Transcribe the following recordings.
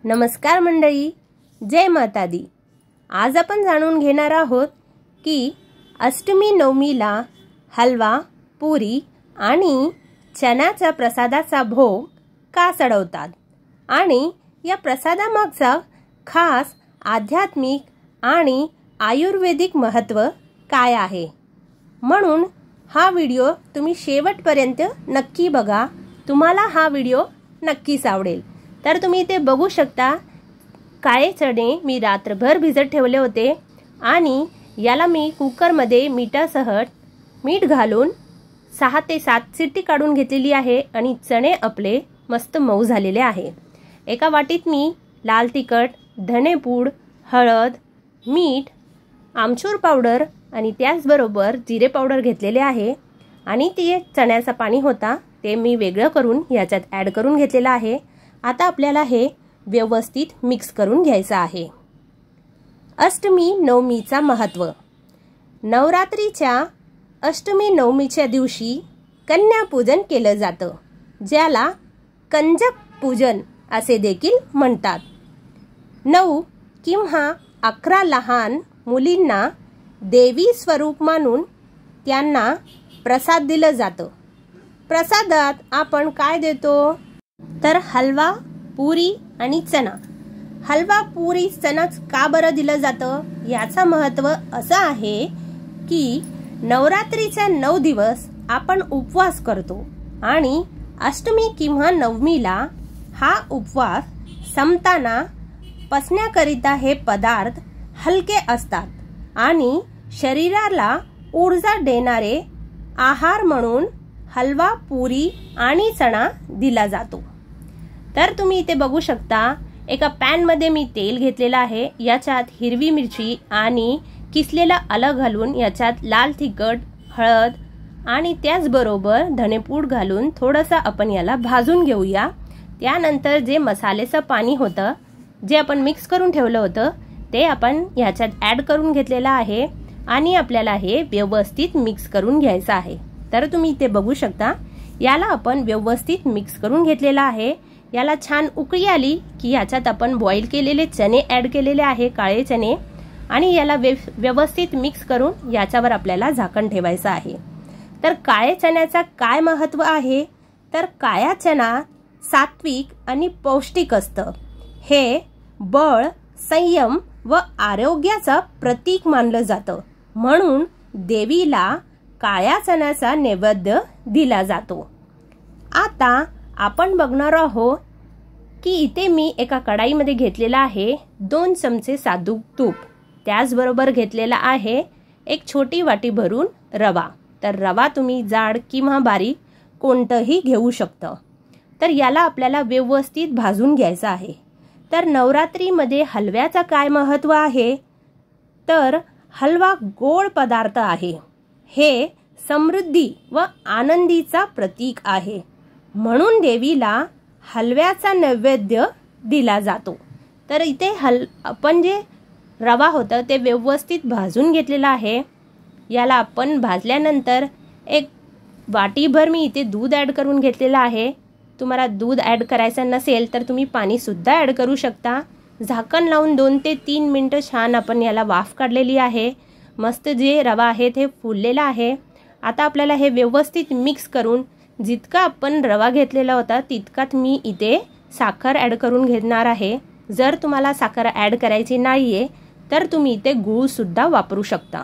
नमस्कार मंडळी, जय माता दी। आज आपण जाणून घेणार आहोत की अष्टमी नवमीला हलवा, पुरी आणि चण्याच्या प्रसादाचा भोग का चढवतात आणि या प्रसादामागचा खास आध्यात्मिक आणि आयुर्वेदिक महत्त्व काय आहे। म्हणून हा व्हिडिओ तुम्ही शेवटपर्यंत नक्की बघा, तुम्हाला हा व्हिडिओ नक्कीच आवडेल। तर तुम्ही इथे बघू शकता, काळे चणे मी रात्रभर भिजत ठेवले होते आणि याला मी कुकरमध्ये मिठासह मीठ घालून 6 ते 7 शिट्टी काढून घेतलेली आहे आणि चणे आपले मस्त मऊ झालेले आहे। एका वाटीत मी लाल तिखट, धनेपूड, हळद, मीठ, आमचूर पावडर आणि त्याचबरोबर जिरे पावडर घेतलेले आहे आणि ते चण्याचा पाणी होता ते मी वेगळं करून याच्यात ॲड करून घेतलेलं आहे। आता आपल्याला हे व्यवस्थित मिक्स करून घ्यायचं आहे। अष्टमी नवमीचा महत्त्व। नवरात्रीच्या अष्टमी नवमीच्या दिवशी कन्यापूजन केलं जातं, ज्याला कंजक पूजन असे देखील म्हणतात। 9 किंवा 11 लहान मुलींना देवी स्वरूप मानून त्यांना प्रसाद दिलं जातं। प्रसादात आपण काय देतो तर हलवा, पुरी आणि चणा। हलवा, पुरी, चणाच का बरं दिलं जातं याचं महत्त्व असं आहे की नवरात्रीच्या 9 दिवस आपण उपवास करतो आणि अष्टमी किंवा नवमीला हा उपवास संपताना पचण्याकरिता हे पदार्थ हलके असतात आणि शरीराला ऊर्जा देणारे आहार म्हणून हलवा, पुरी आणि चणा दिला जातो। तर तुम्ही इथे बघू शकता, एका पॅन मध्ये मी तेल घेतलेलं आहे, याच्यात हिरवी मिरची आणि किसलेला आलं घालून याच्यात लाल तिखट, हळद आणि त्याचबरोबर धनेपूड घालून थोडंसं आपण याला भाजून घेऊया। त्यानंतर जे मसाल्याचं पाणी होतं जे आपण मिक्स करून ठेवलं होतं ते आपण याच्यात ॲड करून घेतलेलं आहे आणि आपल्याला हे व्यवस्थित मिक्स करून घ्यायचं आहे। तर तुम्ही इथे बघू शकता, याला आपण व्यवस्थित मिक्स करून घेतलेलं आहे। याला छान उकळी आली की याच्यात आपण बॉईल केलेले चणे ॲड केलेले आहे, काळे चणे, आणि याला व्यवस्थित मिक्स करून याच्यावर आपल्याला झाकण ठेवायचं आहे। तर काळे चण्याचा काय महत्त्व आहे तर काळा चणा सात्विक आणि पौष्टिक असतं। हे बळ, संयम व आरोग्याचं प्रतीक मानलं जातं, म्हणून देवीला काळ्या चण्याचा नैवेद्य दिला जातो। आता आपण बघणार आहोत की इथे मी एका कढाईमध्ये घेतलेला आहे 2 चमचे साजूक तूप, त्याचबरोबर घेतलेला आहे एक छोटी वाटी भरून रवा। तर रवा तुम्ही जाड किंवा बारीक कोणतंही घेऊ शकता। तर याला आपल्याला व्यवस्थित भाजून घ्यायचं आहे। तर नवरात्रीमध्ये हलव्याचं काय महत्त्व आहे तर हलवा गोड पदार्थ आहे, हे समृद्धी व आनंदीचा प्रतीक आहे, म्हणून देवीला हलव्याचा नैवेद्य दिला जातो। तर इथे आपण जे रवा होतं ते व्यवस्थित भाजून घेतलेला आहे। याला आपण भाजल्यानंतर एक वाटीभर मी इथे दूध ॲड करून घेतलेलं आहे। तुम्हाला दूध ॲड करायचं नसेल तर तुम्ही पाणी सुद्धा ॲड करू शकता। झाकण लावून 2 ते 3 मिनिटं छान आपण याला वाफ काढलेली आहे। मस्त जे रवा आहे ते फुललेला आहे। आता आपल्याला हे व्यवस्थित मिक्स करून जितका आपण रवा घेतलेला होता तितकाच मी इथे साखर ॲड करून घेणार आहे। जर तुम्हाला साखर ॲड करायची नाहीये तर तुम्ही इथे गूळ सुद्धा वापरू शकता।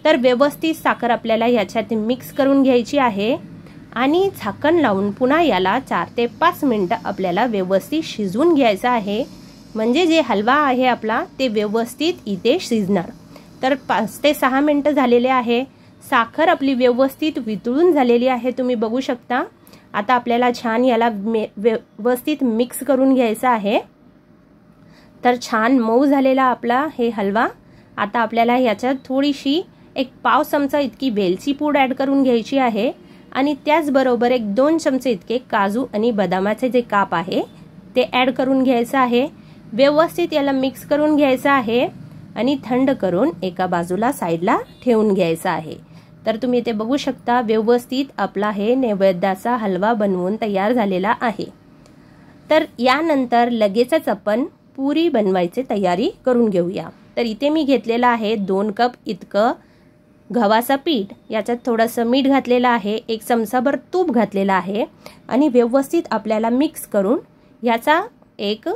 तर व्यवस्थित साखर आपल्याला याच्यात मिक्स करून घ्यायची आहे आणि झाकण लावून पुन्हा याला 4 ते 5 मिनिटं आपल्याला व्यवस्थित शिजवून घ्यायचं आहे, म्हणजे जे हलवा आहे आपला ते व्यवस्थित इथे शिजणार। तर 5 ते 6 मिनिटं झालेले आहे। साखर आपली व्यवस्थित वितळून झालेली आहे, तुम्ही बघू शकता। आता आपल्याला छान याला व्यवस्थित मिक्स करून घ्यायचं आहे। तर छान मऊ झालेला आपला हे हलवा। आता आपल्याला याच्यात थोडीशी एक पाव चमचा इतकी वेलची पूड ॲड करून घ्यायची आहे आणि त्याचबरोबर एक 2 चमचे इतके काजू आणि बदामाचे जे काप आहे ते ॲड करून घ्यायचं आहे। व्यवस्थित याला मिक्स करून घ्यायचं आहे आणि थंड करून एका बाजूला साईडला ठेवून घ्यायचं आहे। तर तुम्ही इथे बघू शकता, व्यवस्थित आपला हे नैवेद्याचा हलवा बनवून तयार झालेला आहे। तर यानंतर लगेचच आपण पुरी बनवायची तयारी करून घेऊया। तर इथे मी घेतलेला आहे 2 कप इतकं गव्हाचं पीठ, याच्यात थोडंसं मीठ घातलेलं आहे, 1 चमचाभर तूप घातलेलं आहे आणि व्यवस्थित आपल्याला मिक्स करून याचा एक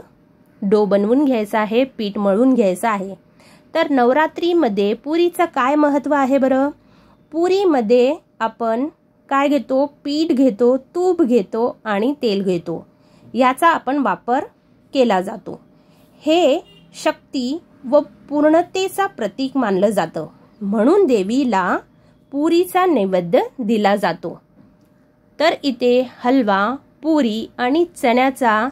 डो बनवून घ्यायचा आहे, पीठ मळून घ्यायचं आहे। तर नवरात्रीमध्ये पुरीचं काय महत्त्व आहे बरं? पुरीमध्ये आपण काय घेतो? पीठ घेतो, तूप घेतो आणि तेल घेतो, याचा आपण वापर केला जातो। हे शक्ती व पूर्णतेचा प्रतीक मानलं जातं, म्हणून देवीला पुरीचा नैवेद्य दिला जातो। तर इथे हलवा, पुरी आणि चण्याचा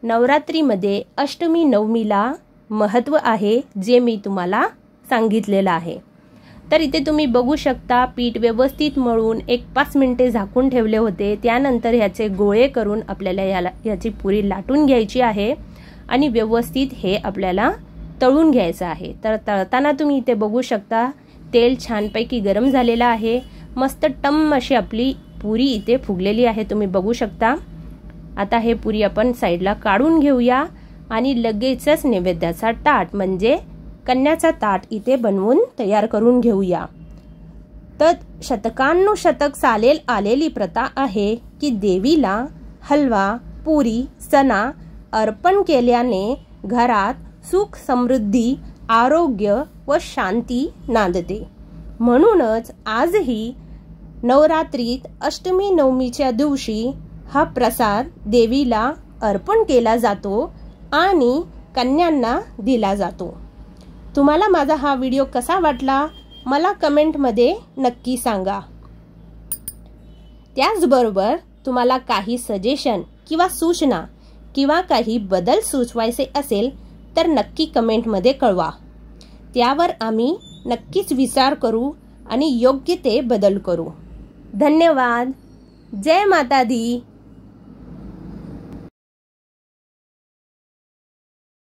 नवरात्रीमध्ये अष्टमी नवमीला महत्त्व आहे, जे मी तुम्हाला सांगितलेलं आहे। तर इथे तुम्ही बघू शकता पीठ व्यवस्थित मळून 1-5 मिनिटे झाकून ठेवले होते। त्यानंतर ह्याचे गोळे करून आपल्याला याची पुरी लाटून घ्यायची आहे आणि व्यवस्थित हे आपल्याला तळून घ्यायचं आहे। तर तळताना तुम्ही इथे बघू शकता तेल छानपैकी गरम झालेलं आहे, मस्त टम्म अशी आपली पुरी इथे फुगलेली आहे, तुम्ही बघू शकता। आता हे पुरी आपण साईडला काढून घेऊया आणि लगेचच नैवेद्याचा ताट म्हणजे कन्याचा ताट इथे बनवून तयार करून घेऊया। तर शतकानुशतक चालेल आलेली प्रथा आहे की देवीला हलवा, पुरी, चणा अर्पण केल्याने घरात सुख, समृद्धी, आरोग्य व शांती नांदते। म्हणूनच आजही नवरात्रीत अष्टमी नवमीच्या दिवशी हा प्रसाद देवीला अर्पण केला जातो आणि कन्यांना दिला जातो। तुम्हाला माझा हा व्हिडिओ कसा वाटला मला कमेंटमध्ये नक्की सांगा। त्याचबरोबर तुम्हाला काही सजेशन किंवा सूचना किंवा काही बदल सुचवायचे असेल तर नक्की कमेंटमध्ये कळवा, त्यावर आम्ही नक्कीच विचार करू आणि योग्य ते बदल करू। धन्यवाद। जय माता दी।